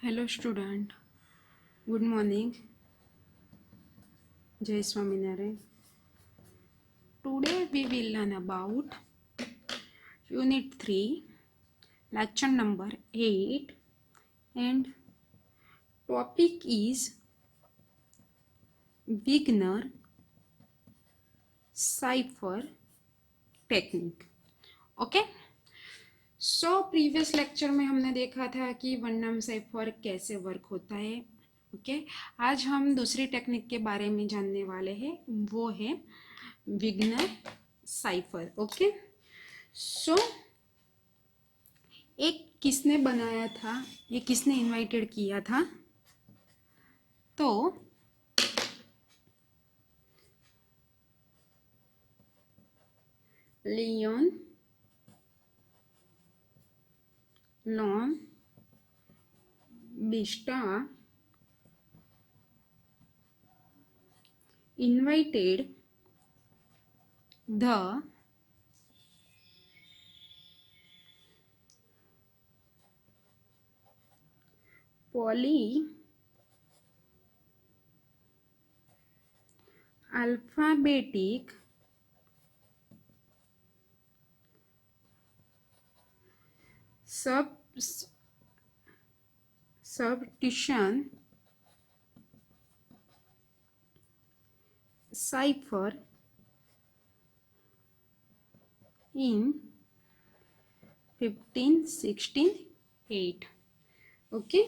Hello student, good morning. Jai Swaminarayan. Today we will learn about Unit 3, lecture number 8, and topic is beginner cipher technique. Okay? So previous lecture में हमने देखा था कि one नाम cipher कैसे work होता है. ओके आज हम दूसरी टेक्निक के बारे में जानने वाले हैं, वो है बिगिनर साइफर. ओके सो एक किसने बनाया था, ये किसने इनवाइटेड किया था, तो लियोन लॉन बिस्टा invited the polyalphabetic substitution cipher in 1568. Okay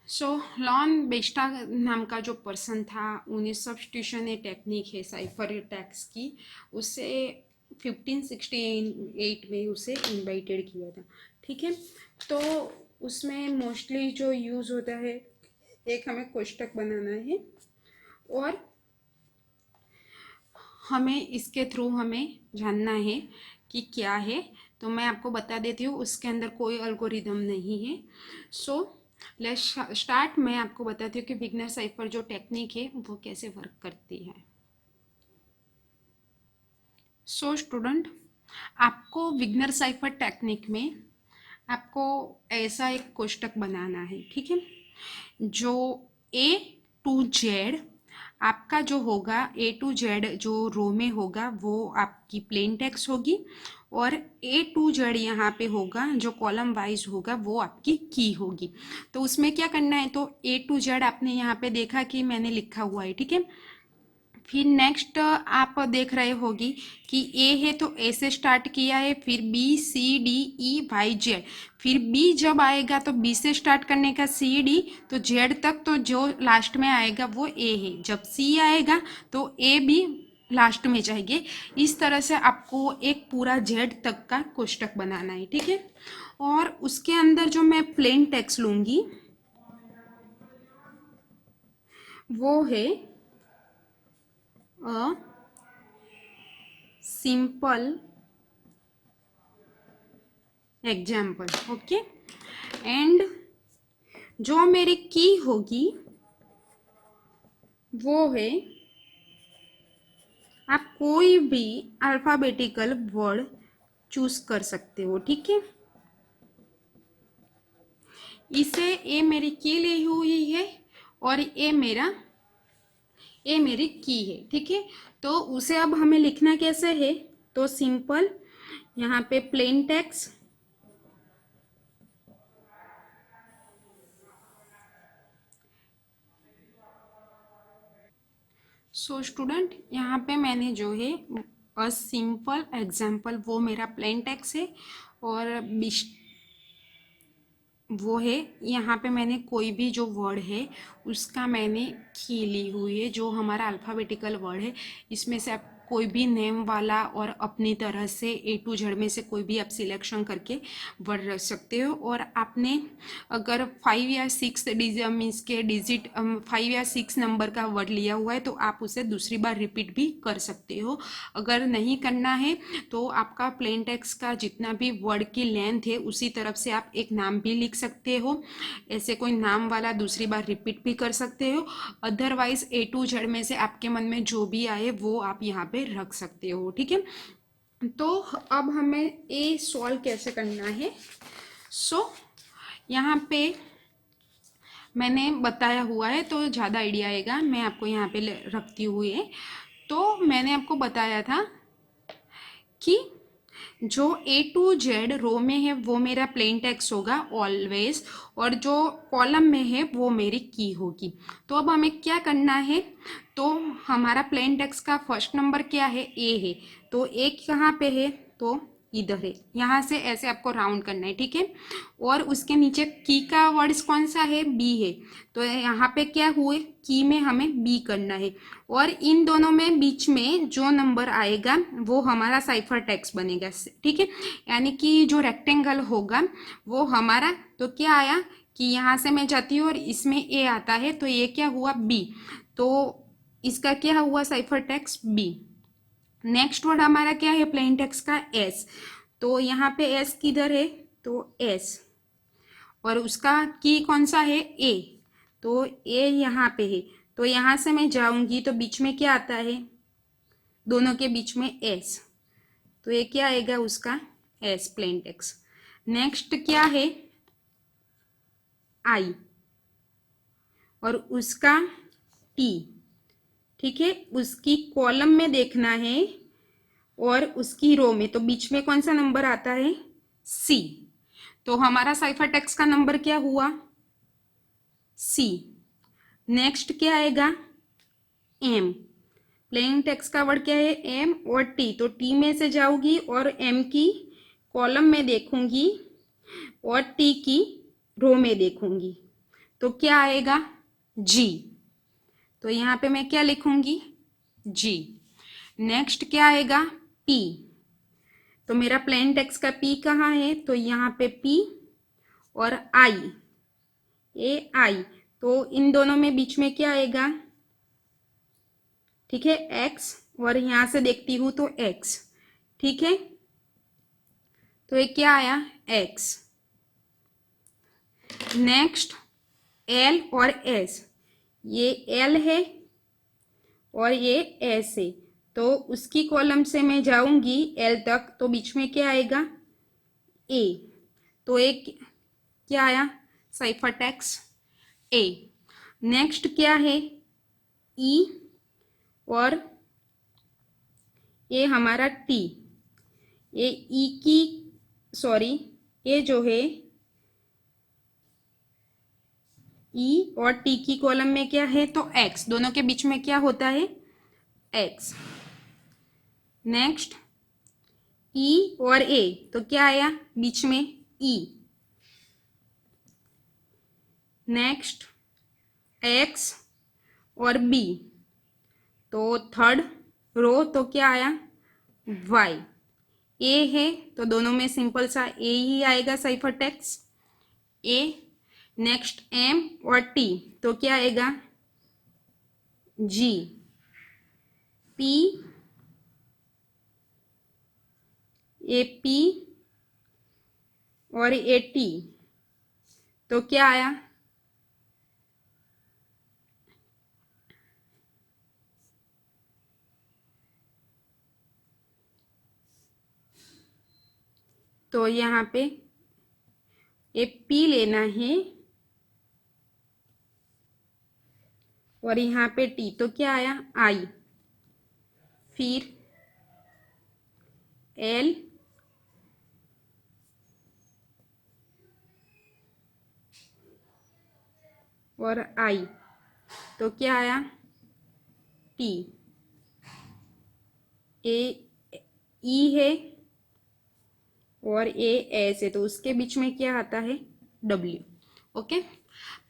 so लॉन बेस्टा नाम का जो पर्सन था, उन्हें सब्स्टिट्यूशन टेक्निक है साइफर टैक्स की, उसे 1568 में उसे इनवाइटेड किया था. ठीक है, तो उसमें मोस्टली जो यूज़ होता है, एक हमें कोष्टक बनाना है और हमें इसके थ्रू हमें जानना है कि क्या है. तो मैं आपको बता देती हूँ, उसके अंदर कोई एल्गोरिदम नहीं है. So let's start. मैं आपको बताती हूँ कि बिगिनर साइफर जो टेक्निक है वो कैसे वर्क करती है. सो स्टूडेंट, आपको बिगिनर साइफर टेक्निक में आपको ऐसा एक कोष्टक बनाना है. ठीक है, जो A to Z आपका जो होगा, A to Z जो रो में होगा वो आपकी प्लेन टेक्स्ट होगी, और A to Z यहाँ पे होगा जो कॉलम वाइज होगा वो आपकी की होगी. तो उसमें क्या करना है, तो A to Z आपने यहाँ पे देखा कि मैंने लिखा हुआ है. ठीक है, फिर नेक्स्ट आप देख रहे होगी कि ए है तो ए से स्टार्ट किया है, फिर B C D E Y Z, फिर बी जब आएगा तो बी से स्टार्ट करने का, सी डी तो जेड तक, तो जो लास्ट में आएगा वो ए है. जब सी आएगा तो ए भी लास्ट में जाएंगे. इस तरह से आपको एक पूरा जेड तक का कोष्टक बनाना है. ठीक है, और उसके अंदर जो मैं प्लेन टेक्स्ट लूंगी वो है a simple example. Okay and जो मेरी की होगी वो है, आप कोई भी अल्फाबेटिकल वर्ड चूज कर सकते हो. ठीक है, इसे ए मेरी की ली हुई है और ए मेरी की है. ठीक है, तो उसे अब हमें लिखना कैसे है, तो सिंपल यहाँ पे प्लेन टेक्स्ट, सो स्टूडेंट यहाँ पे मैंने जो है अ सिंपल एग्जाम्पल वो मेरा प्लेन टेक्स्ट है, और वो है यहाँ पे मैंने कोई भी जो वर्ड है उसका मैंने की ली हुई है, जो हमारा अल्फ़ाबेटिकल वर्ड है. इसमें से आप कोई भी नेम वाला और अपनी तरह से A to Z में से कोई भी आप सिलेक्शन करके वर्ड रख सकते हो. और आपने अगर 5 या 6 मीन्स के डिजिट 5 या 6 नंबर का वर्ड लिया हुआ है तो आप उसे दूसरी बार रिपीट भी कर सकते हो. अगर नहीं करना है तो आपका प्लेन टेक्स्ट का जितना भी वर्ड की लेंथ है उसी तरफ से आप एक नाम भी लिख सकते हो. ऐसे कोई नाम वाला दूसरी बार रिपीट भी कर सकते हो. अदरवाइज A to Z में से आपके मन में जो भी आए वो आप यहाँ पे रख सकते हो. ठीक है, तो अब हमें ए सॉल्व कैसे करना है. सो यहाँ पे मैंने बताया हुआ है तो ज़्यादा आइडिया आएगा। मैं आपको यहाँ पे रखती हुई है। तो मैंने आपको बताया था कि जो ए टू जेड रो में है वो मेरा प्लेन टेक्स्ट होगा ऑलवेज, और जो कॉलम में है वो मेरी की होगी। तो अब हमें क्या करना है, तो हमारा प्लेन टेक्स्ट का फर्स्ट नंबर क्या है, ए है। तो ए कहाँ पे है, तो इधर है। यहाँ से ऐसे आपको राउंड करना है, ठीक है। और उसके नीचे की का वर्ड्स कौन सा है, बी है। तो यहाँ पे क्या हुए, की में हमें बी करना है। और इन दोनों में बीच में जो नंबर आएगा वो हमारा साइफर टेक्स्ट बनेगा, ठीक है। यानी कि जो रेक्टेंगल होगा वो हमारा, तो क्या आया कि यहाँ से मैं जाती हूँ और इसमें ए आता है, तो ये क्या हुआ, बी। तो इसका क्या हुआ, cipher text B. Next word हमारा क्या है प्लेन टेक्स्ट का, एस। तो यहाँ पे एस किधर है, तो एस, और उसका की कौन सा है, ए। तो ए यहाँ पे है। तो यहाँ से मैं जाऊंगी तो बीच में क्या आता है, दोनों के बीच में एस। तो ये क्या आएगा उसका, एस प्लेन टेक्स्ट। नेक्स्ट क्या है, आई, और उसका टी, ठीक है। उसकी कॉलम में देखना है और उसकी रो में, तो बीच में कौन सा नंबर आता है, सी। तो हमारा साइफर टेक्स्ट का नंबर क्या हुआ, सी। नेक्स्ट क्या आएगा, एम। प्लेन टेक्स्ट का वर्ड क्या है, एम और टी। तो टी में से जाऊंगी और एम की कॉलम में देखूंगी और टी की रो में देखूंगी, तो क्या आएगा, जी। तो यहाँ पे मैं क्या लिखूंगी, जी। नेक्स्ट क्या आएगा, पी। तो मेरा प्लेन टेक्स्ट का पी कहाँ है, तो यहाँ पे पी और आई, ए आई। तो इन दोनों में बीच में क्या आएगा, ठीक है, एक्स, और यहां से देखती हूं तो एक्स, ठीक है। तो ये क्या आया, एक्स। नेक्स्ट एल और एस, ये एल है और ये एस है। तो उसकी कॉलम से मैं जाऊंगी एल तक, तो बीच में क्या आएगा, ए। तो एक क्या आया, साइफर टेक्स्ट ए। नेक्स्ट क्या है, ई, और ये हमारा टी। ये ई की, सॉरी, ये जो है ई और टी की कॉलम में क्या है, तो एक्स। दोनों के बीच में क्या होता है, एक्स। नेक्स्ट ई और ए, तो क्या आया बीच में, ई। नेक्स्ट एक्स और बी, तो थर्ड रो, तो क्या आया, वाई। ए है तो दोनों में सिंपल सा ए ही आएगा साइफर टेक्स्ट ए। नेक्स्ट एम और टी, तो क्या आएगा, जी। पी, ए पी और ए टी, तो क्या आया, तो यहाँ पे ए पी लेना है और यहाँ पे टी, तो क्या आया, आई। फिर एल और आई, तो क्या आया, टी। ए ई है और ए एस है, तो उसके बीच में क्या आता है, डब्ल्यू। ओके।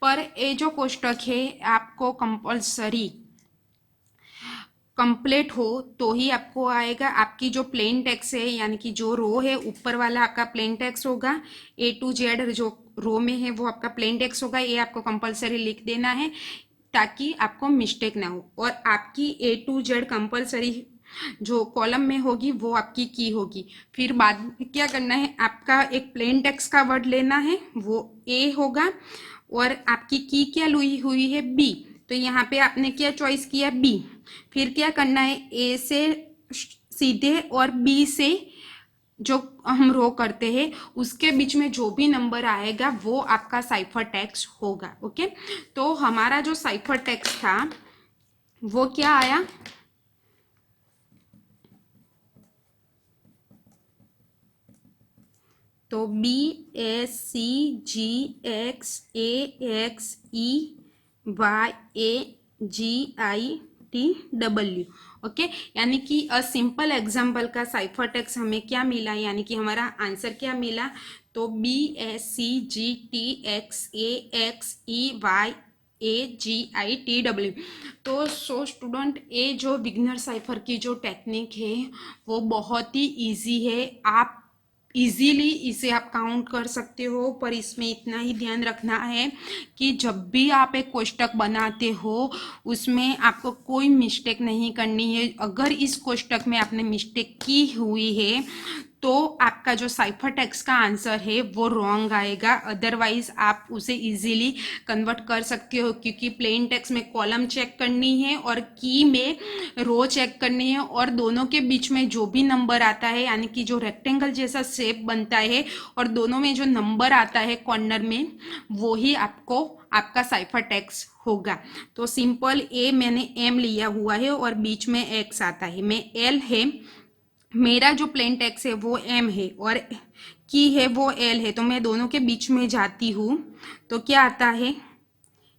पर ये जो कोष्टक है आपको कंपल्सरी कंप्लीट हो तो ही आपको आएगा। आपकी जो प्लेन टेक्स्ट है, यानी कि जो रो है ऊपर वाला आपका प्लेन टेक्स्ट होगा, ए टू जेड जो रो में है वो आपका प्लेन टेक्स्ट होगा। ये आपको कंपल्सरी लिख देना है ताकि आपको मिस्टेक ना हो। और आपकी ए टू जेड कंपल्सरी जो कॉलम में होगी वो आपकी की होगी। फिर बाद में क्या करना है, आपका एक प्लेन टेक्स्ट का वर्ड लेना है, वो ए होगा, और आपकी की क्या ली हुई है, बी। तो यहाँ पे आपने क्या चॉइस किया, बी। फिर क्या करना है, ए से सीधे और बी से जो हम रो करते हैं उसके बीच में जो भी नंबर आएगा वो आपका साइफर टेक्स्ट होगा। ओके, तो हमारा जो साइफर टेक्स्ट था वो क्या आया, तो BACGXAXEYAGITW। ओके, यानी कि अ सिंपल एग्जाम्पल का साइफर टेक्स्ट हमें क्या मिला, यानी कि हमारा आंसर क्या मिला, तो BACGTXAXEYAGITW। तो सो स्टूडेंट, ये जो बिगनर साइफर की जो टेक्निक है वो बहुत ही इजी है, आप इजीली इसे आप काउंट कर सकते हो। पर इसमें इतना ही ध्यान रखना है कि जब भी आप एक कोष्टक बनाते हो उसमें आपको कोई मिस्टेक नहीं करनी है। अगर इस कोष्टक में आपने मिस्टेक की हुई है तो आपका जो साइफर टेक्स्ट का आंसर है वो रॉन्ग आएगा, अदरवाइज आप उसे इजीली कन्वर्ट कर सकते हो, क्योंकि प्लेन टेक्स्ट में कॉलम चेक करनी है और की में रो चेक करनी है, और दोनों के बीच में जो भी नंबर आता है, यानी कि जो रेक्टेंगल जैसा शेप बनता है और दोनों में जो नंबर आता है कॉर्नर में, वो ही आपको आपका साइफर टेक्स्ट होगा। तो सिंपल ए मैंने एम लिया हुआ है और बीच में एक्स आता है, में एल है, मेरा जो प्लेन टेक्स्ट है वो एम है और की है वो एल है, तो मैं दोनों के बीच में जाती हूँ तो क्या आता है,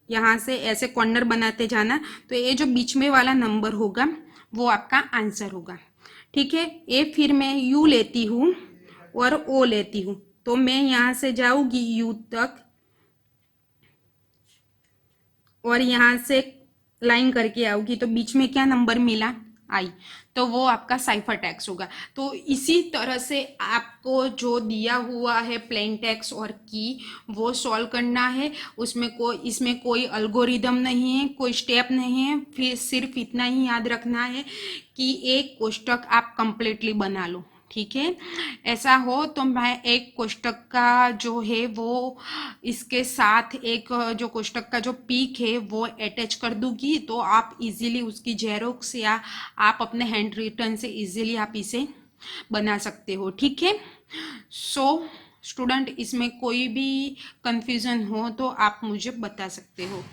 यहाँ से ऐसे कॉर्नर बनाते जाना, तो ये जो बीच में वाला नंबर होगा वो आपका आंसर होगा। ठीक है, ये फिर मैं यू लेती हूँ और ओ लेती हूँ, तो मैं यहाँ से जाऊँगी यू तक और यहाँ से लाइन करके आऊंगी, तो बीच में क्या नंबर मिला, आई, तो वो आपका साइफर टेक्स्ट होगा। तो इसी तरह से आपको जो दिया हुआ है प्लेन टेक्स्ट और की वो सॉल्व करना है, उसमें इसमें कोई अल्गोरिदम नहीं है, कोई स्टेप नहीं है, फिर सिर्फ इतना ही याद रखना है कि एक कोष्टक आप कंप्लीटली बना लो। ठीक है, ऐसा हो तो मैं एक कोष्टक का जो है वो इसके साथ एक जो कोष्टक का जो पीक है वो अटैच कर दूंगी, तो आप इजीली उसकी जेरोक्स या आप अपने हैंड रिटन से इजीली आप इसे बना सकते हो। ठीक है, सो स्टूडेंट, इसमें कोई भी कंफ्यूजन हो तो आप मुझे बता सकते हो।